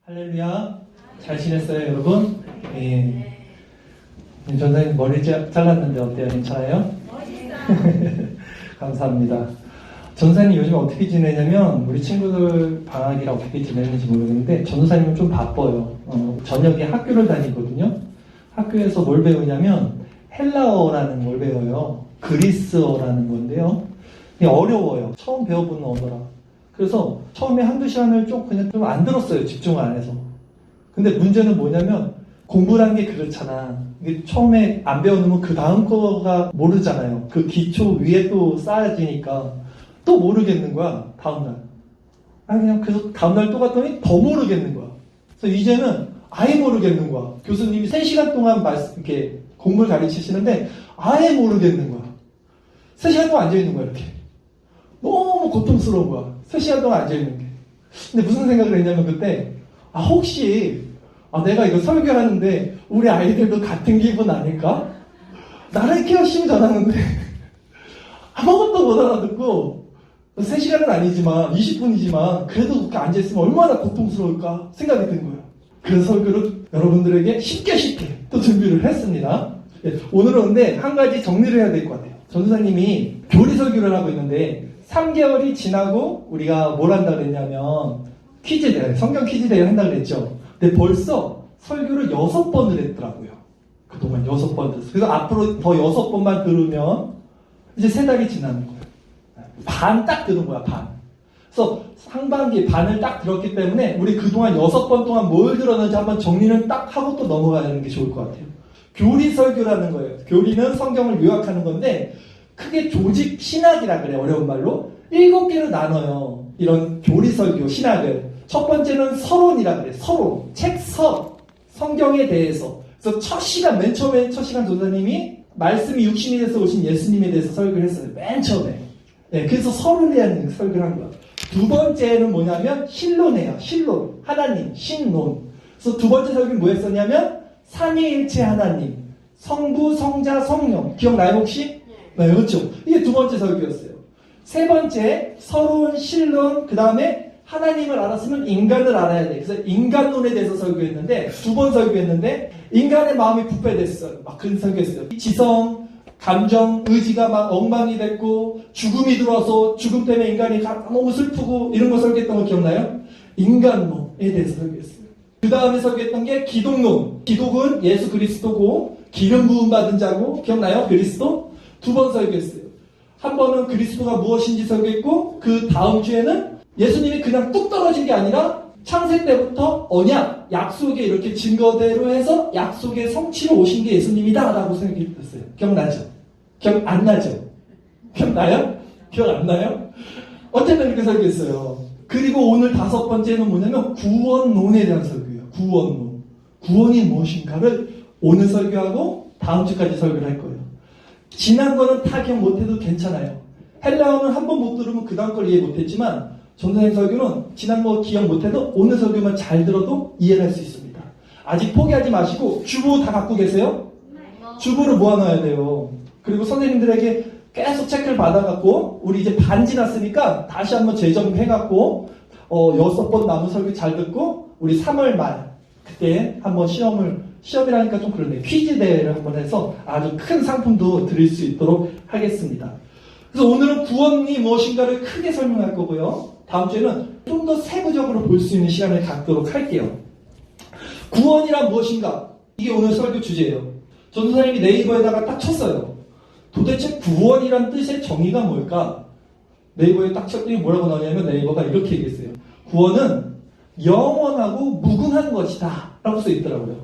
할렐루야. 잘 지냈어요, 여러분? 예. 전사님 머리 잘랐는데 어때요? 괜찮아요? 감사합니다. 전사님 요즘 어떻게 지내냐면 우리 친구들 방학이라 어떻게 지내는지 모르겠는데 전사님은 좀 바빠요. 저녁에 학교를 다니거든요. 학교에서 뭘 배우냐면 헬라어라는 걸 배워요. 그리스어라는 건데요. 어려워요. 처음 배워보는 언어라. 그래서 처음에 한두 시간을 그냥 좀 안 들었어요. 집중을 안 해서. 근데 문제는 뭐냐면 공부라는 게 그렇잖아. 이게 처음에 안 배워놓으면 그 다음 거가 모르잖아요. 그 기초 위에 또 쌓여지니까 또 모르겠는 거야. 다음날. 그냥 그래서 다음날 또 갔더니 더 모르겠는 거야. 그래서 이제는 아예 모르겠는 거야. 교수님이 3시간 동안 이렇게 공부를 가르치시는데 아예 모르겠는 거야. 3시간 동안 앉아있는 거야, 이렇게. 너무 고통스러운 거야. 3시간 동안 앉아있는 게. 근데 무슨 생각을 했냐면 그때, 혹시, 내가 이거 설교하는데 우리 아이들도 같은 기분 아닐까? 나를 이렇게 열심히 전하는데, 아무것도 못 알아듣고, 3시간은 아니지만, 20분이지만, 그래도 그렇게 앉아있으면 얼마나 고통스러울까 생각이 든 거예요. 그래서 설교를 여러분들에게 쉽게 또 준비를 했습니다. 오늘은 근데 한 가지 정리를 해야 될 것 같아요. 전도사님이 교리 설교를 하고 있는데 3개월이 지나고 우리가 뭘 한다 그랬냐면 퀴즈 대회, 성경 퀴즈 대회를 한다 그랬죠. 근데 벌써 설교를 6번을 했더라고요. 그동안 6번 들었어요. 그래서 앞으로 더 6번만 들으면 이제 3달이 지나는 거예요. 반 딱 들은 거야, 반. 그래서 상반기에 반을 딱 들었기 때문에 우리 그동안 6번 동안 뭘 들었는지 한번 정리를 딱 하고 또 넘어가는 게 좋을 것 같아요. 교리 설교라는 거예요. 교리는 성경을 요약하는 건데 크게 조직 신학이라 그래, 어려운 말로. 7개로 나눠요. 이런 교리 설교, 신학을. 첫 번째는 서론이라 그래, 서론. 성경에 대해서. 그래서 맨 처음에 첫 시간 전도사님이 말씀이 육신이 돼서 오신 예수님에 대해서 설교를 했어요. 맨 처음에. 그래서 서론에 대한 설교를 한 거야. 두 번째는 뭐냐면 신론이에요. 신론. 하나님, 신론. 그래서 두 번째 설교는 뭐 했었냐면 삼위일체 하나님, 성부, 성자, 성령. 기억나요 혹시? 네, 그렇죠. 이게 두 번째 설교였어요. 세 번째, 서론, 신론, 그 다음에 하나님을 알았으면 인간을 알아야 돼. 그래서 인간론에 대해서 설교했는데, 2번 설교했는데, 인간의 마음이 부패됐어요. 막 그런 설교했어요. 지성, 감정, 의지가 막 엉망이 됐고, 죽음이 들어와서 죽음 때문에 인간이 너무 슬프고, 이런 거 설교했던 거 기억나요? 인간론에 대해서 설교했어요. 그 다음에 설교했던 게 기독론. 기독은 예수 그리스도고, 기름 부음 받은 자고, 기억나요? 그리스도? 2번 설교했어요. 한 번은 그리스도가 무엇인지 설교했고, 그 다음 주에는 예수님이 그냥 뚝 떨어진 게 아니라 창세 때부터 언약, 약속에 이렇게 증거대로 해서 약속의 성취로 오신 게 예수님이다 라고 설교했어요. 기억나죠? 기억 안 나죠? 기억나요? 기억 안 나요? 어쨌든 이렇게 설교했어요. 그리고 오늘 5번째는 뭐냐면 구원론에 대한 설교예요. 구원론. 구원이 무엇인가를 오늘 설교하고 다음 주까지 설교를 할 거예요. 지난 거는 다 기억 못해도 괜찮아요. 헬라어는 한 번 못 들으면 그 다음 걸 이해 못했지만 전도사님 설교는 지난 거 기억 못해도 오늘 설교만 잘 들어도 이해를 할 수 있습니다. 아직 포기하지 마시고 주보 다 갖고 계세요? 주보를 모아놔야 돼요. 그리고 선생님들에게 계속 체크를 받아갖고 우리 이제 반 지났으니까 다시 한번 재정비해갖고 6번 남은 설교 잘 듣고 우리 3월 말 그때 한번 시험이라니까 좀 그러네. 퀴즈 대회를 한번 해서 아주 큰 상품도 드릴 수 있도록 하겠습니다. 그래서 오늘은 구원이 무엇인가를 크게 설명할 거고요. 다음 주에는 좀 더 세부적으로 볼 수 있는 시간을 갖도록 할게요. 구원이란 무엇인가? 이게 오늘 설교 주제예요. 전도사님이 네이버에다가 딱 쳤어요. 도대체 구원이란 뜻의 정의가 뭘까? 네이버에 딱 쳤더니 뭐라고 나오냐면 네이버가 이렇게 얘기했어요. 구원은 영원하고 무궁한 것이다 라고 써있더라고요.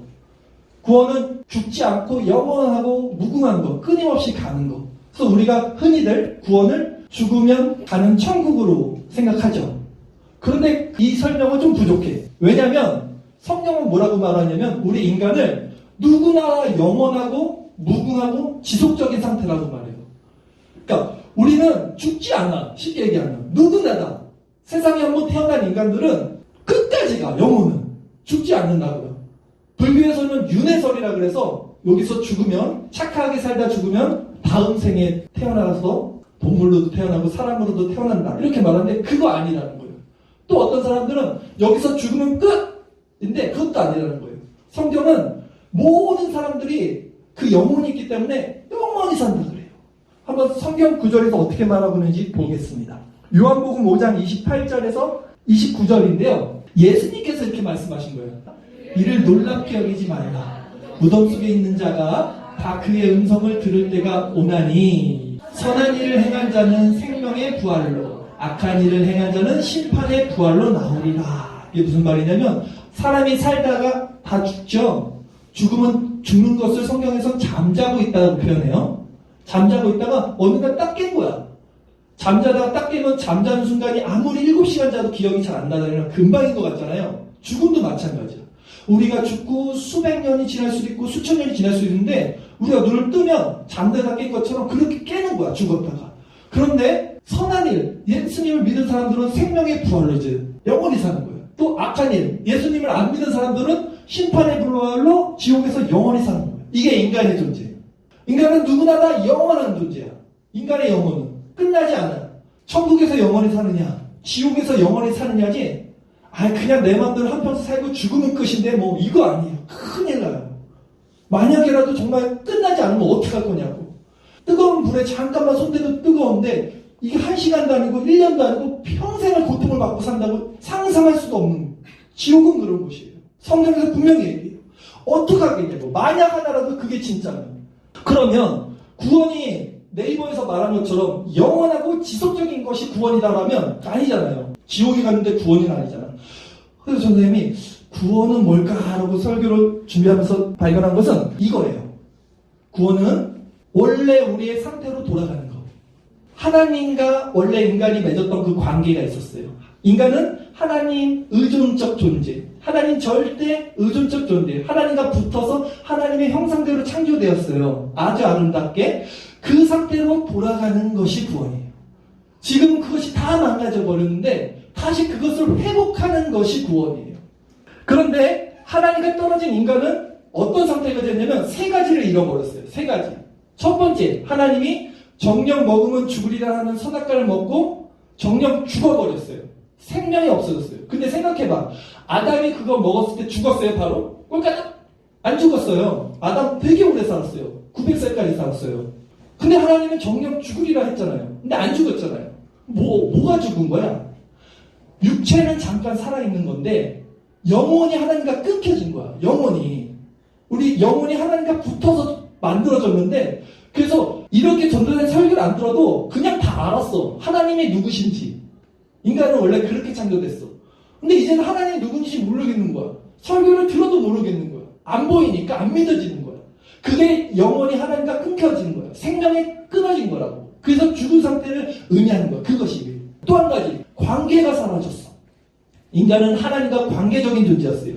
구원은 죽지 않고 영원하고 무궁한 것, 끊임없이 가는 것. 그래서 우리가 흔히들 구원을 죽으면 가는 천국으로 생각하죠. 그런데 이 설명은 좀 부족해. 왜냐하면 성경은 뭐라고 말하냐면 우리 인간을 누구나 영원하고 무궁하고 지속적인 상태라고 말해요. 그러니까 우리는 죽지 않아. 쉽게 얘기하면 누구나다. 세상에 한번 태어난 인간들은 끝까지 가. 영혼은 죽지 않는다고요. 불교에서는 윤회설이라 그래서 여기서 죽으면 착하게 살다 죽으면 다음 생에 태어나서 동물로도 태어나고 사람으로도 태어난다 이렇게 말하는데 그거 아니라는 거예요. 또 어떤 사람들은 여기서 죽으면 끝! 아무것도 아니라는 거예요. 성경은 모든 사람들이 그 영혼이 있기 때문에 영원히 산다 그래요. 한번 성경 구절에서 어떻게 말하고 있는지 보겠습니다. 요한복음 5장 28절에서 29절인데요. 예수님께서 이렇게 말씀하신 거예요. 이를 놀랍게 여기지 말라. 무덤 속에 있는 자가 다 그의 음성을 들을 때가 오나니 선한 일을 행한 자는 생명의 부활로 악한 일을 행한 자는 심판의 부활로 나오리라. 이게 무슨 말이냐면 사람이 살다가 다 죽죠. 죽음은 죽는 것을 성경에서 잠자고 있다고 표현해요. 잠자고 있다가 어느 날 딱 깬 거야. 잠자다가 딱 깨면 잠자는 순간이 아무리 7시간 자도 기억이 잘 안 나다면 금방인 것 같잖아요. 죽음도 마찬가지야. 우리가 죽고 수백 년이 지날 수도 있고 수천 년이 지날 수도 있는데 우리가 눈을 뜨면 잠들다 깬 것처럼 그렇게 깨는 거야. 죽었다가. 그런데 선한 일, 예수님을 믿은 사람들은 생명의 부활로 이제 영원히 사는 거예요. 또 악한 일, 예수님을 안 믿은 사람들은 심판의 부활로 지옥에서 영원히 사는 거예요. 이게 인간의 존재예요. 인간은 누구나 다 영원한 존재야. 인간의 영혼은 끝나지 않아. 천국에서 영원히 사느냐, 지옥에서 영원히 사느냐지. 그냥 내 마음대로 한평생 살고 죽으면 끝인데 뭐 이거 아니에요. 큰일 나요. 만약에라도 정말 끝나지 않으면 어떡할 거냐고. 뜨거운 불에 잠깐만 손대도 뜨거운데 이게 1시간도 아니고 1년도 아니고 평생을 고통을 받고 산다고 상상할 수도 없는, 지옥은 그런 곳이에요. 성경에서 분명히 얘기해요. 어떡하겠냐고. 만약 하나라도 그게 진짜면. 그러면 구원이 네이버에서 말한 것처럼 영원하고 지속적인 것이 구원이다라면 아니잖아요. 지옥에 갔는데 구원이 아니잖아. 그래서 선생님이 구원은 뭘까 하고 설교를 준비하면서 발견한 것은 이거예요. 구원은 원래 우리의 상태로 돌아가는 것. 하나님과 원래 인간이 맺었던 그 관계가 있었어요. 인간은 하나님 의존적 존재, 하나님 절대 의존적 존재, 하나님과 붙어서 하나님의 형상대로 창조되었어요. 아주 아름답게. 그 상태로 돌아가는 것이 구원이에요. 지금 그것이 다 망가져 버렸는데 다시 그것을 회복하는 것이 구원이에요. 그런데 하나님과 떨어진 인간은 어떤 상태가 됐냐면 3가지를 잃어버렸어요. 3가지. 첫 번째, 하나님이 정령 먹으면 죽으리라 하는 선악과를 먹고 정령 죽어버렸어요. 생명이 없어졌어요. 근데 생각해봐. 아담이 그거 먹었을 때 죽었어요, 바로? 꼴까닥? 안 죽었어요. 아담 되게 오래 살았어요. 900살까지 살았어요. 근데 하나님은 정령 죽으리라 했잖아요. 근데 안 죽었잖아요. 뭐가 죽은 거야? 육체는 잠깐 살아있는 건데 영혼이 하나님과 끊겨진 거야. 영혼이. 우리 영혼이 하나님과 붙어서 만들어졌는데 그래서 이렇게 전도된 설교를 안 들어도 그냥 다 알았어. 하나님이 누구신지. 인간은 원래 그렇게 창조됐어. 근데 이제는 하나님이 누군지 모르겠는 거야. 설교를 들어도 모르겠는 거야. 안 보이니까 안 믿어지는 거야. 그게 영혼이 하나님과 끊겨지는 거야. 생명이 끊어진 거라고. 그래서 죽은 상태를 의미하는 거야. 그것이. 또 한 가지. 관계가 사라졌어. 인간은 하나님과 관계적인 존재였어요.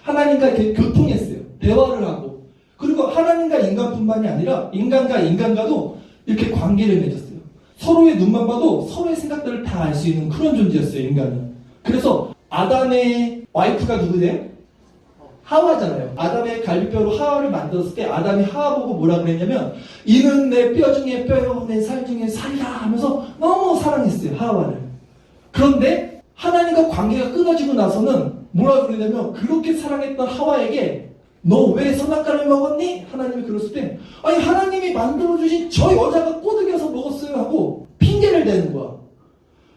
하나님과 이렇게 교통했어요. 대화를 하고. 그리고 하나님과 인간뿐만이 아니라 인간과 인간과도 이렇게 관계를 맺었어요. 서로의 눈만 봐도 서로의 생각들을 다 알 수 있는 그런 존재였어요. 인간은. 그래서 아담의 와이프가 누구세요? 하와잖아요. 아담의 갈비뼈로 하와를 만들었을 때 아담이 하와 보고 뭐라 그랬냐면 이는 내 뼈 중에 뼈요 내 살 중에 살이다 하면서 너무 사랑했어요. 하와를. 그런데 하나님과 관계가 끊어지고 나서는 뭐라 그러냐면 그렇게 사랑했던 하와에게 너 왜 선악과를 먹었니? 하나님이 그랬을 때 아니 하나님이 만들어주신 저 여자가 꼬드겨서 먹었어요 하고 핑계를 대는 거야.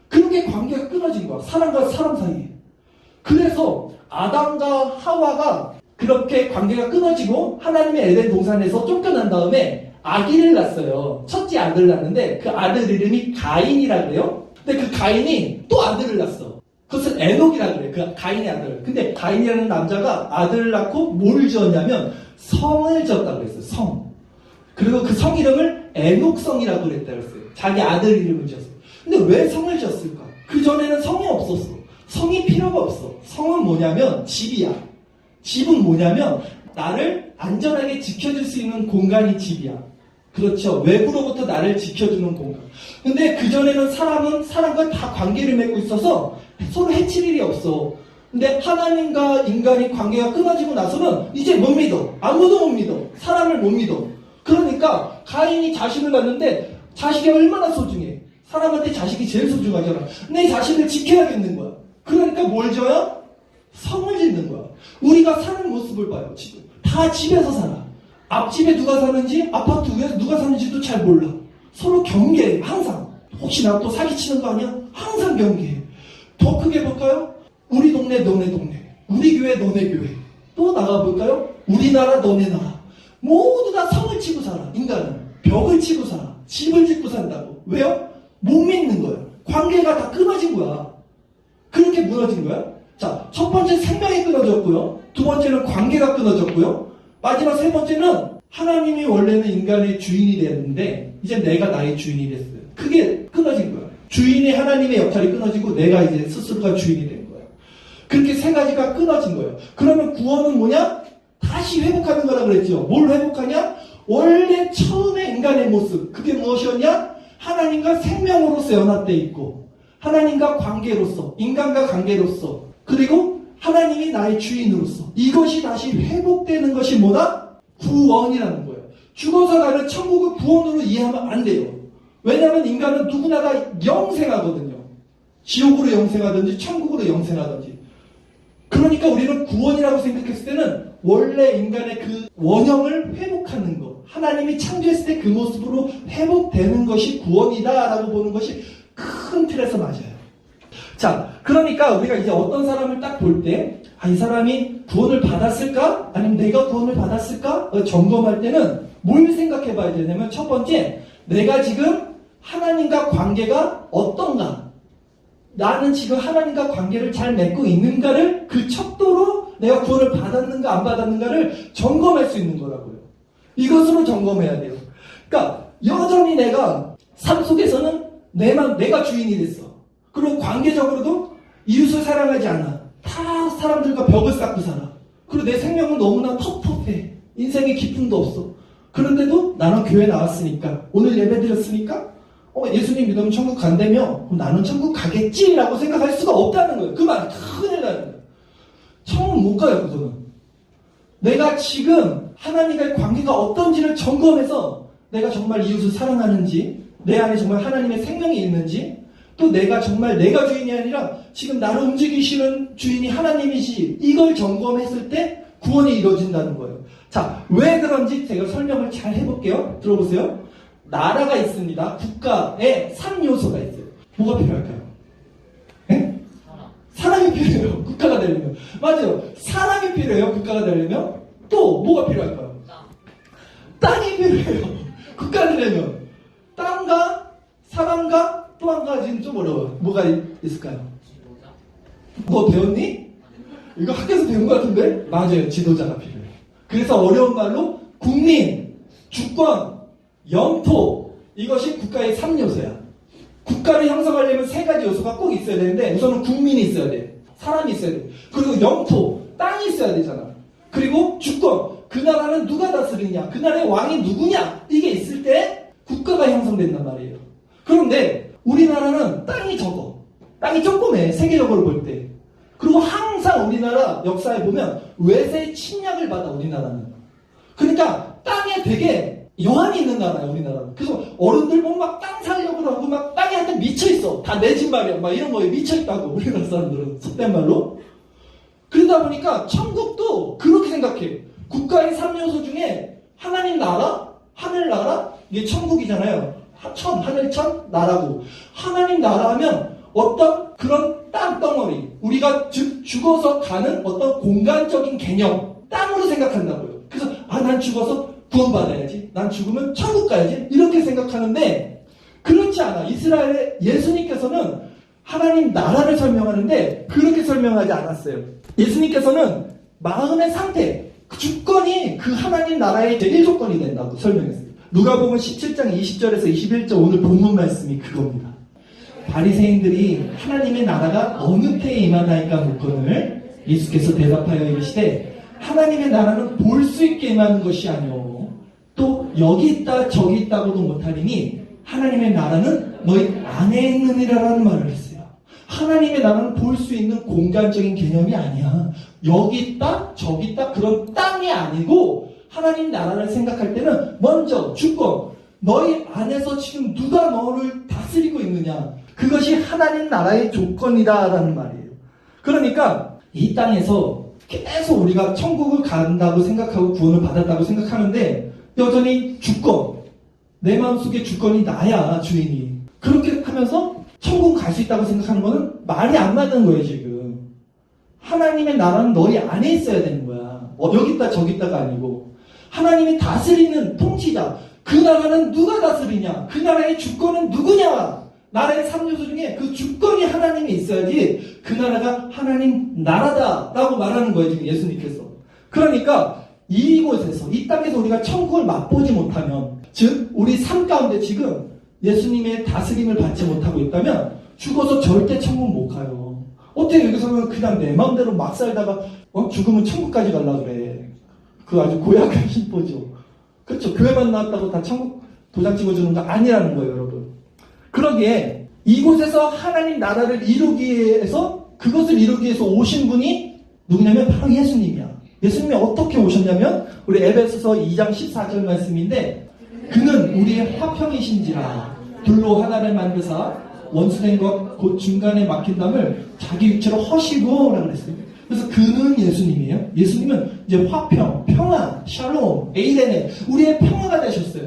그렇게 관계가 끊어진 거야. 사람과 사람 사이에. 그래서 아담과 하와가 그렇게 관계가 끊어지고 하나님의 에덴 동산에서 쫓겨난 다음에 아기를 낳았어요. 첫째 아들을 낳았는데 그 아들 이름이 가인이라 그래요. 근데 그 가인이 또 아들을 낳았어. 그것은 에녹이라 그래. 그 가인의 아들. 근데 가인이라는 남자가 아들을 낳고 뭘 지었냐면 성을 지었다고 그랬어요. 성. 그리고 그 성 이름을 에녹성이라고 그랬다고 했어요. 자기 아들 이름을 지었어요. 근데 왜 성을 지었을까? 그 전에는 성이 없었어. 성이 필요가 없어. 성은 뭐냐면 집이야. 집은 뭐냐면 나를 안전하게 지켜줄 수 있는 공간이 집이야. 그렇죠. 외부로부터 나를 지켜주는 공간. 근데 그전에는 사람은 사람과 다 관계를 맺고 있어서 서로 해칠 일이 없어. 근데 하나님과 인간이 관계가 끊어지고 나서는 이제 못 믿어. 아무도 못 믿어. 사람을 못 믿어. 그러니까 가인이 자식을 낳는데 자식이 얼마나 소중해. 사람한테 자식이 제일 소중하잖아. 내 자식을 지켜야겠는 거야. 그러니까 뭘 져요? 성을 짓는 거야. 우리가 사는 모습을 봐요. 지금 다 집에서 살아. 앞집에 누가 사는지, 아파트 위에 누가 사는지도 잘 몰라. 서로 경계해. 항상. 혹시나 또 사기치는 거 아니야? 항상 경계해. 더 크게 볼까요? 우리 동네 너네 동네, 우리 교회 너네 교회. 또 나가볼까요? 우리나라 너네 나라. 모두 다 성을 치고 살아. 인간은 벽을 치고 살아. 집을 짓고 산다고. 왜요? 못 믿는 거예요. 관계가 다 끊어진 거야. 그렇게 무너진 거야. 자, 첫 번째 생명이 끊어졌고요. 두 번째는 관계가 끊어졌고요. 마지막 세 번째는 하나님이 원래는 인간의 주인이 됐는데 이제 내가 나의 주인이 됐어요. 그게 끊어진 거야. 주인이 하나님의 역할이 끊어지고 내가 이제 스스로가 주인이 된 거야. 그렇게 세 가지가 끊어진 거예요. 그러면 구원은 뭐냐? 다시 회복하는 거라 그랬죠. 뭘 회복하냐? 원래 처음에 인간의 모습. 그게 무엇이었냐? 하나님과 생명으로서 연합되어 있고 하나님과 관계로서, 인간과 관계로서, 그리고 하나님이 나의 주인으로서 이것이 다시 회복되는 것이 뭐다? 구원이라는 거예요. 죽어서 가는 천국을 구원으로 이해하면 안 돼요. 왜냐하면 인간은 누구나 다 영생하거든요. 지옥으로 영생하든지 천국으로 영생하든지. 그러니까 우리는 구원이라고 생각했을 때는 원래 인간의 그 원형을 회복하는 것, 하나님이 창조했을 때 그 모습으로 회복되는 것이 구원이다라고 보는 것이 큰 틀에서 맞아요. 자, 그러니까 우리가 이제 어떤 사람을 딱 볼 때, 이 사람이 구원을 받았을까? 아니면 내가 구원을 받았을까? 점검할 때는 뭘 생각해 봐야 되냐면, 첫 번째, 내가 지금 하나님과 관계가 어떤가? 나는 지금 하나님과 관계를 잘 맺고 있는가를 그 척도로 내가 구원을 받았는가 안 받았는가를 점검할 수 있는 거라고요. 이것으로 점검해야 돼요. 그러니까 여전히 내가 삶 속에서는 내가 주인이 됐어. 그리고 관계적으로도 이웃을 사랑하지 않아. 다 사람들과 벽을 쌓고 살아. 그리고 내 생명은 너무나 텁텁해. 인생에 기쁨도 없어. 그런데도 나는 교회 나왔으니까, 오늘 예배 드렸으니까 예수님 믿으면 천국 간다며 그럼 나는 천국 가겠지라고 생각할 수가 없다는 거예요. 그 말이 큰일 나는 거예요. 천국 못 가요. 그거는 내가 지금 하나님과의 관계가 어떤지를 점검해서 내가 정말 이웃을 사랑하는지, 내 안에 정말 하나님의 생명이 있는지, 또 내가 정말 내가 주인이 아니라 지금 나를 움직이시는 주인이 하나님이시, 이걸 점검했을 때 구원이 이루어진다는 거예요. 자, 왜 그런지 제가 설명을 잘 해볼게요. 들어보세요. 나라가 있습니다. 국가에 3요소가 있어요. 뭐가 필요할까요? 네? 사람이 필요해요. 국가가 되려면. 맞아요. 사람이 필요해요. 국가가 되려면. 또 뭐가 필요할까요? 땅이 필요해요. 국가가 되려면. 땅과 사람과 또 한 가지는 좀 어려워요. 뭐가 있을까요? 너 배웠니? 이거 학교에서 배운 것 같은데? 맞아요. 지도자가 필요해요. 그래서 어려운 말로 국민, 주권, 영토, 이것이 국가의 3요소야. 국가를 형성하려면 3가지 요소가 꼭 있어야 되는데, 우선은 국민이 있어야 돼. 사람이 있어야 돼. 그리고 영토, 땅이 있어야 되잖아. 그리고 주권, 그 나라는 누가 다스리냐, 그 나라의 왕이 누구냐, 이게 있을 때 국가가 형성된단 말이에요. 그런데 우리나라는 땅이 적어. 땅이 조그매, 세계적으로 볼 때. 그리고 항상 우리나라 역사에 보면 외세의 침략을 받아, 우리나라는. 그러니까 땅에 되게 여한이 있는 나라야, 우리나라는. 그래서 어른들 보면 막 땅 살려고 하고 막 땅에 한테 미쳐있어. 다 내 집 말이야. 막 이런 거에 미쳐있다고, 우리나라 사람들은. 속된 말로. 그러다 보니까 천국도 그렇게 생각해. 국가의 3요소 중에 하나님 나라, 하늘나라, 이게 천국이잖아요. 천, 하늘천, 나라고. 하나님 나라 하면 어떤 그런 땅덩어리, 우리가 즉 죽어서 가는 어떤 공간적인 개념, 땅으로 생각한다고요. 그래서 난 죽어서 구원받아야지, 난 죽으면 천국 가야지, 이렇게 생각하는데 그렇지 않아. 이스라엘의 예수님께서는 하나님 나라를 설명하는데 그렇게 설명하지 않았어요. 예수님께서는 마음의 상태, 주권이 그 하나님 나라의 제1조건이 된다고 설명했어요. 누가복음 17장 20절에서 21절 오늘 본문 말씀이 그겁니다. 바리새인들이 하나님의 나라가 어느 때에 임하나이까 묻거늘 예수께서 대답하여 이르시되 하나님의 나라는 볼 수 있게 임하는 것이 아니오 또 여기 있다 저기 있다고도 못하리니 하나님의 나라는 너희 안에 있느니라라는 말을 했어요. 하나님의 나라는 볼 수 있는 공간적인 개념이 아니야. 여기 있다 저기 있다 그런 땅이 아니고 하나님 나라를 생각할 때는 먼저 주권, 너희 안에서 지금 누가 너를 다스리고 있느냐, 그것이 하나님 나라의 조건이다라는 말이에요. 그러니까 이 땅에서 계속 우리가 천국을 간다고 생각하고 구원을 받았다고 생각하는데 여전히 주권, 내 마음속에 주권이 나야 주인이. 그렇게 하면서 천국 갈 수 있다고 생각하는 거는 말이 안 맞는 거예요 지금. 하나님의 나라는 너희 안에 있어야 되는 거야. 여기 있다 저기 있다가 아니고 하나님이 다스리는 통치자. 그 나라는 누가 다스리냐? 그 나라의 주권은 누구냐? 나라의 3요소 중에 그 주권이 하나님이 있어야지 그 나라가 하나님 나라다라고 말하는 거예요 지금 예수님께서. 그러니까 이곳에서 이 땅에서 우리가 천국을 맛보지 못하면, 즉 우리 삶 가운데 지금 예수님의 다스림을 받지 못하고 있다면 죽어서 절대 천국 못 가요. 어떻게 여기서는 그냥 내 마음대로 막 살다가 죽으면 천국까지 가려고 그래. 그 아주 고약한 심보죠. 그렇죠. 교회만 나왔다고 다 천국 도장 찍어주는 거 아니라는 거예요 여러분. 그러기에 이곳에서 하나님 나라를 이루기 위해서, 그것을 이루기 위해서 오신 분이 누구냐면 바로 예수님이야. 예수님이 어떻게 오셨냐면 우리 에베소서 2장 14절 말씀인데, 그는 우리의 화평이신지라 둘로 하나를 만드사 원수된 것 곧 중간에 막힌 담을 자기 육체로 허시고 라고 그랬어요. 그래서 그는 예수님이에요. 예수님은 이제 화평, 평안, 샬롬, 에이레네, 우리의 평화가 되셨어요.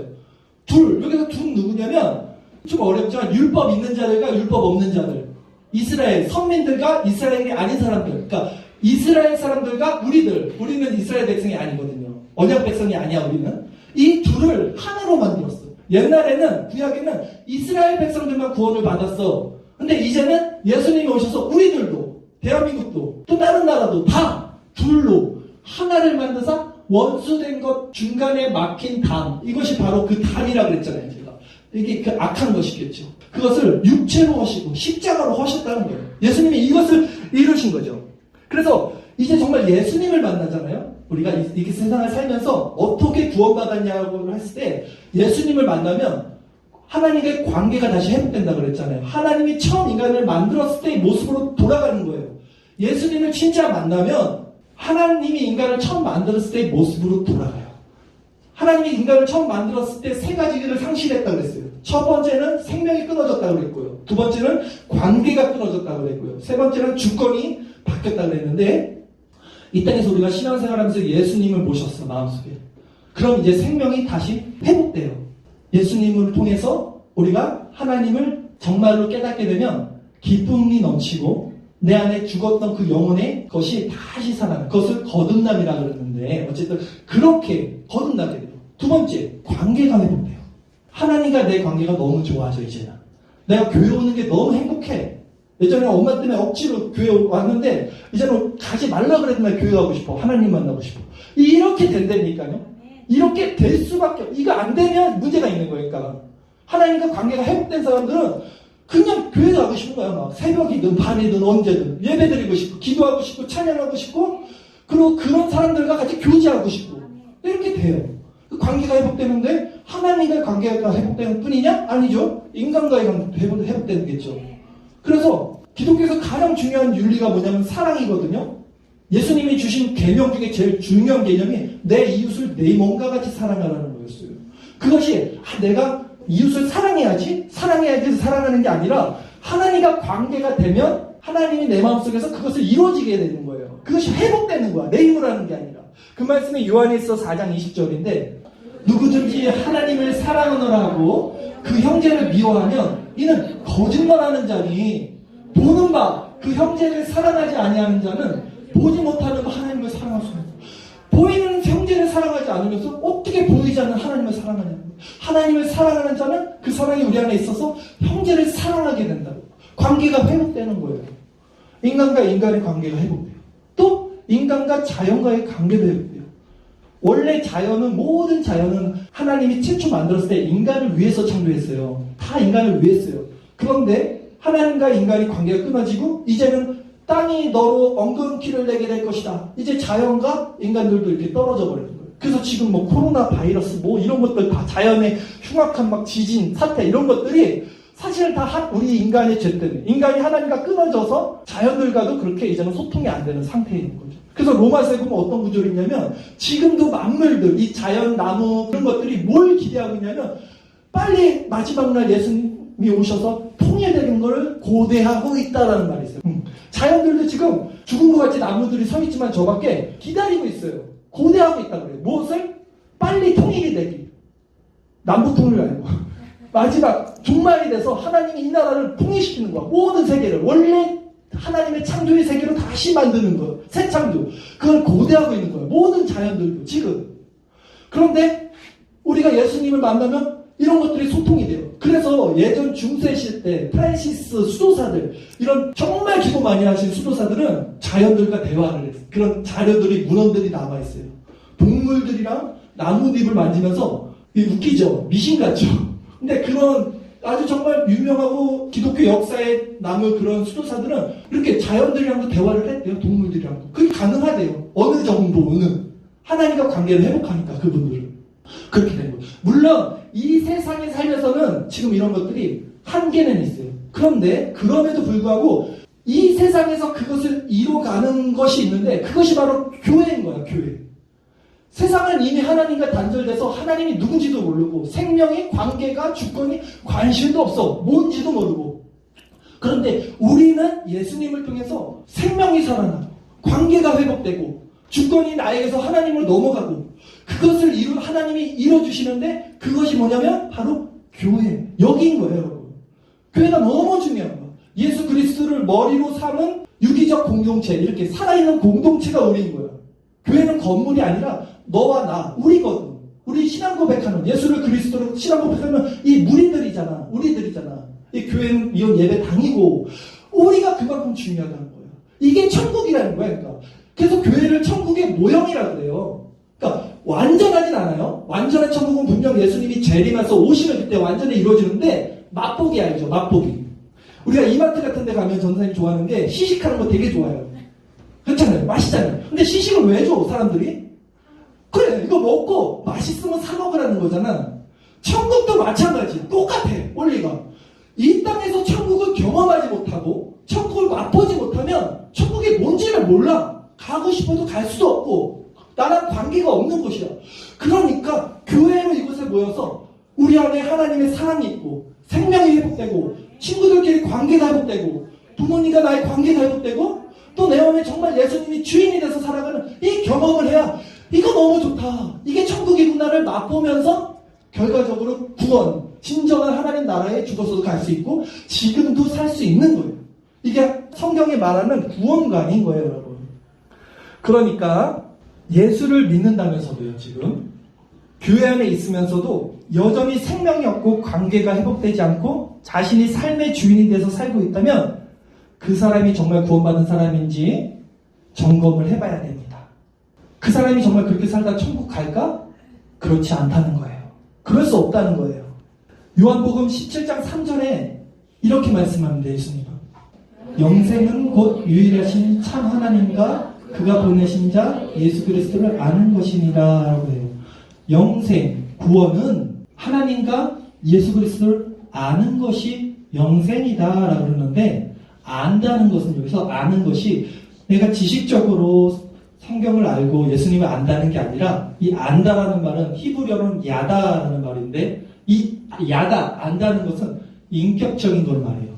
둘, 여기서 둘 누구냐면 좀 어렵지만 율법 있는 자들과 율법 없는 자들, 이스라엘 선민들과 이스라엘이 아닌 사람들, 그러니까 이스라엘 사람들과 우리는 이스라엘 백성이 아니거든요. 언약 백성이 아니야 우리는. 이 둘을 하나로 만들었어. 옛날에는 구약에는 이스라엘 백성들만 구원을 받았어. 근데 이제는 예수님이 오셔서 우리들도, 대한민국도 또 다른 나라도 다 둘로 하나를 만드사 원수된 것 중간에 막힌 담, 이것이 바로 그 담이라고 그랬잖아요 제가. 이게 그 악한 것이겠죠. 그것을 육체로 하시고 십자가로 하셨다는 거예요. 예수님이 이것을 이루신 거죠. 그래서 이제 정말 예수님을 만나잖아요. 우리가 이렇게 세상을 살면서 어떻게 구원받았냐고 했을 때 예수님을 만나면 하나님의 관계가 다시 회복된다고 그랬잖아요. 하나님이 처음 인간을 만들었을 때의 모습으로 돌아가는 거예요. 예수님을 진짜 만나면 하나님이 인간을 처음 만들었을 때의 모습으로 돌아가요. 하나님이 인간을 처음 만들었을 때 세 가지를 상실했다고 그랬어요. 첫 번째는 생명이 끊어졌다고 그랬고요. 두 번째는 관계가 끊어졌다고 그랬고요. 세 번째는 주권이 바뀌었다고 그랬는데, 이 땅에서 우리가 신앙생활하면서 예수님을 모셨어 마음속에. 그럼 이제 생명이 다시 회복돼요. 예수님을 통해서 우리가 하나님을 정말로 깨닫게 되면 기쁨이 넘치고 내 안에 죽었던 그 영혼의 것이 다시 살아나는, 그것을 거듭남이라고 그러는데 어쨌든 그렇게 거듭나게 돼요. 두 번째, 관계가 회복돼요. 하나님과 내 관계가 너무 좋아져. 이제는 내가 교회 오는 게 너무 행복해. 예전에 엄마 때문에 억지로 교회 왔는데 이제는 가지 말라 그랬는데 교회 가고 싶어. 하나님 만나고 싶어. 이렇게 된다니까요. 이렇게 될 수밖에. 이거 안 되면 문제가 있는 거니까. 하나님과 관계가 회복된 사람들은 그냥 교회 가고 싶은 거야. 막 새벽이든 밤이든 언제든 예배드리고 싶고 기도하고 싶고 찬양하고 싶고, 그리고 그런 사람들과 같이 교제하고 싶고, 이렇게 돼요. 그 관계가 회복되는데 하나님과의 관계가 회복되는 뿐이냐? 아니죠. 인간과의 관계도 회복되겠죠. 그래서 기독교에서 가장 중요한 윤리가 뭐냐면 사랑이거든요. 예수님이 주신 계명 중에 제일 중요한 개념이 내 이웃을 내 몸과 같이 사랑하라는 거였어요. 그것이 내가 이웃을 사랑해야지 해서 사랑하는 게 아니라 하나님과 관계가 되면 하나님이 내 마음속에서 그것을 이루어지게 되는 거예요. 그것이 회복되는 거야. 내 힘으로 하는 게 아니라. 그 말씀이 요한일서 4장 20절인데, 누구든지 하나님을 사랑하노라 하고 그 형제를 미워하면 이는 거짓말하는 자니, 보는 바 그 형제를 사랑하지 아니하는 자는 보지 못하는 하나님을 사랑할 수 없는, 보이는 형제를 사랑하지 않으면서 어떻게 보이지 않는 하나님을 사랑하냐는 거예요. 하나님을 사랑하는 자는 그 사랑이 우리 안에 있어서 형제를 사랑하게 된다고. 관계가 회복되는 거예요. 인간과 인간의 관계가 회복돼요. 또 인간과 자연과의 관계도 회복돼요. 원래 모든 자연은 하나님이 최초 만들었을 때 인간을 위해서 창조했어요. 다 인간을 위해서요. 그런데 하나님과 인간의 관계가 끊어지고 이제는 땅이 너로 엉겅퀴를 내게 될 것이다. 이제 자연과 인간들도 이렇게 떨어져 버리는 거예요. 그래서 지금 코로나 바이러스 이런 것들 다 자연의 흉악한 지진, 사태 이런 것들이 사실은 다 우리 인간의 죄 때문에, 인간이 하나님과 끊어져서 자연들과도 그렇게 이제는 소통이 안 되는 상태에 있는 거죠. 그래서 로마서에 보면 어떤 구절이 있냐면 지금도 만물들, 이 자연, 나무 그런 것들이 뭘 기대하고 있냐면 빨리 마지막 날 예수님이 오셔서 통일되는 걸 고대하고 있다라는 말이 있어요. 자연들도 지금 죽은 것 같이 나무들이 서 있지만 저 밖에 기다리고 있어요. 고대하고 있다 그래요. 무엇을? 빨리 통일이 되기. 남북통일 알고 마지막 종말이 돼서 하나님이 이 나라를 통일시키는 거야. 모든 세계를 원래 하나님의 창조의 세계로 다시 만드는 거예요. 새 창조. 그걸 고대하고 있는 거예요. 모든 자연들도 지금. 그런데 우리가 예수님을 만나면 이런 것들이 소통이 돼요. 그래서 예전 중세 시대 프란시스 수도사들, 이런 정말 기도 많이 하신 수도사들은 자연들과 대화를 했어요. 그런 자료들이, 문헌들이 남아있어요. 동물들이랑 나뭇잎을 만지면서, 웃기죠? 미신 같죠? 근데 그런 아주 정말 유명하고 기독교 역사에 남은 그런 수도사들은 이렇게 자연들이랑도 대화를 했대요. 동물들이랑도. 그게 가능하대요. 어느 정도는. 하나님과 관계를 회복하니까 그분들은. 그렇게 된 거예요. 물론 이 세상에 살면서는 지금 이런 것들이 한계는 있어요. 그런데 그럼에도 불구하고 이 세상에서 그것을 이뤄가는 것이 있는데 그것이 바로 교회인 거야. 교회. 세상은 이미 하나님과 단절돼서 하나님이 누군지도 모르고 생명의 관계가 주권이 관심도 없어. 뭔지도 모르고. 그런데 우리는 예수님을 통해서 생명이 살아나고 관계가 회복되고 주권이 나에게서 하나님을 넘어가고 그것을 하나님이 이뤄주시는데 그것이 뭐냐면 바로 교회. 여기인 거예요, 여러분. 교회가 너무 중요한 거예요. 예수 그리스도를 머리로 삼은 유기적 공동체, 이렇게 살아있는 공동체가 우리인 거예요. 교회는 건물이 아니라 너와 나, 우리거든. 우리 신앙 고백하는, 예수를 그리스도로 신앙 고백하는 이 무리들이잖아. 우리들이잖아. 이 교회는 이런 예배 당이고 우리가 그만큼 중요하다는 거예요. 이게 천국이라는 거예요. 그러니까. 그래서 교회를 천국의 모형이라고 그래요. 그러니까 완전하진 않아요. 완전한 천국은 분명 예수님이 재림해서 오시면 그때 완전히 이루어지는데 맛보기 알죠? 맛보기. 우리가 이마트 같은 데 가면 전사님 좋아하는 게 시식하는 거 되게 좋아해요. 그렇잖아요. 맛있잖아요. 근데 시식을 왜 줘? 사람들이? 그래, 이거 먹고 맛있으면 사 먹으라는 거잖아. 천국도 마찬가지. 똑같아. 원리가. 이 땅에서 천국을 경험하지 못하고 천국을 맛보지 못하면 천국이 뭔지를 몰라. 가고 싶어도 갈 수도 없고 나랑 관계가 없는 곳이야. 그러니까 교회로 이곳에 모여서 우리 안에 하나님의 사랑이 있고 생명이 회복되고 친구들끼리 관계가 회복되고 부모님과 나의 관계가 회복되고 또 내 마음에 정말 예수님이 주인이 돼서 살아가는 이 경험을 해야 이거 너무 좋다. 이게 천국이구나를 맛보면서 결과적으로 구원, 진정한 하나님 나라에 죽어서도 갈 수 있고 지금도 살 수 있는 거예요. 이게 성경이 말하는 구원관인 거예요, 여러분. 그러니까 예수를 믿는다면서도요, 지금 교회 안에 있으면서도 여전히 생명이 없고 관계가 회복되지 않고 자신이 삶의 주인이 돼서 살고 있다면 그 사람이 정말 구원받은 사람인지 점검을 해봐야 됩니다. 그 사람이 정말 그렇게 살다 천국 갈까? 그렇지 않다는 거예요. 그럴 수 없다는 거예요. 요한복음 17장 3절에 이렇게 말씀합니다. 예수님은 영생은 곧 유일하신 참 하나님과 그가 보내신 자 예수 그리스도를 아는 것이니라 라고 해요. 영생, 구원은 하나님과 예수 그리스도를 아는 것이 영생이다 라고 그러는데 안다는 것은 여기서 아는 것이 내가 지식적으로 성경을 알고 예수님을 안다는 게 아니라 이 안다라는 말은 히브리어로는 야다라는 말인데 이 야다, 안다는 것은 인격적인 걸 말해요.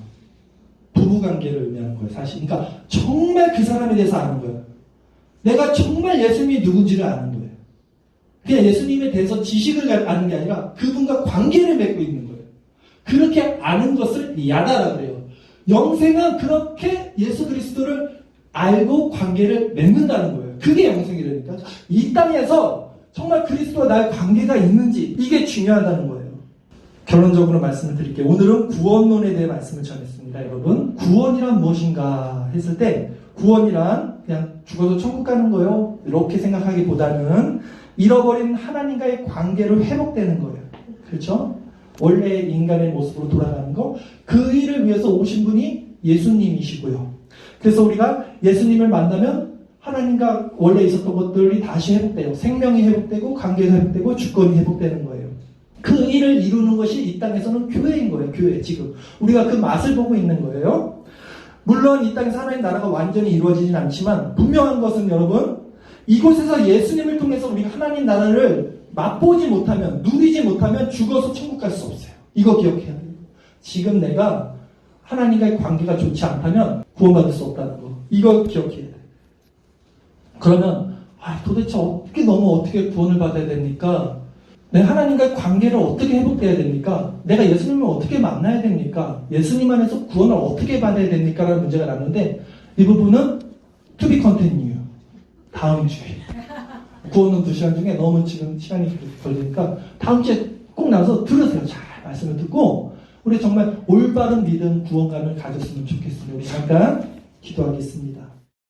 부부관계를 의미하는 거예요, 사실. 그러니까 정말 그 사람에 대해서 아는 거예요. 내가 정말 예수님이 누군지를 아는 거예요. 그냥 예수님에 대해서 지식을 아는 게 아니라 그분과 관계를 맺고 있는 거예요. 그렇게 아는 것을 야다라 그래요. 영생은 그렇게 예수 그리스도를 알고 관계를 맺는다는 거예요. 그게 영생이라니까. 이 땅에서 정말 그리스도와 나의 관계가 있는지 이게 중요하다는 거예요. 결론적으로 말씀을 드릴게요. 오늘은 구원론에 대해 말씀을 전했습니다. 여러분, 구원이란 무엇인가 했을 때 구원이란 그냥 죽어서 천국 가는 거요 이렇게 생각하기보다는 잃어버린 하나님과의 관계로 회복되는 거예요. 그렇죠? 원래 인간의 모습으로 돌아가는 거, 그 일을 위해서 오신 분이 예수님이시고요. 그래서 우리가 예수님을 만나면 하나님과 원래 있었던 것들이 다시 회복돼요. 생명이 회복되고 관계가 회복되고 주권이 회복되는 거예요. 그 일을 이루는 것이 이 땅에서는 교회인 거예요. 교회. 지금 우리가 그 맛을 보고 있는 거예요. 물론 이 땅에서 하나님 나라가 완전히 이루어지진 않지만 분명한 것은 여러분, 이곳에서 예수님을 통해서 우리가 하나님 나라를 맛보지 못하면, 누리지 못하면 죽어서 천국 갈 수 없어요. 이거 기억해야 돼요. 지금 내가 하나님과의 관계가 좋지 않다면 구원받을 수 없다는 거. 이거 기억해야 돼요. 그러면 도대체 어떻게 구원을 받아야 됩니까? 내 하나님과의 관계를 어떻게 회복해야 됩니까? 내가 예수님을 어떻게 만나야 됩니까? 예수님 안에서 구원을 어떻게 받아야 됩니까? 라는 문제가 나는데 이 부분은 to be continue. 다음 주에. 구원은 2시간 중에 너무 지금 시간이 걸리니까 다음 주에 꼭 나와서 들으세요. 잘 말씀을 듣고 우리 정말 올바른 믿음 구원관을 가졌으면 좋겠습니다. 우리 잠깐 기도하겠습니다.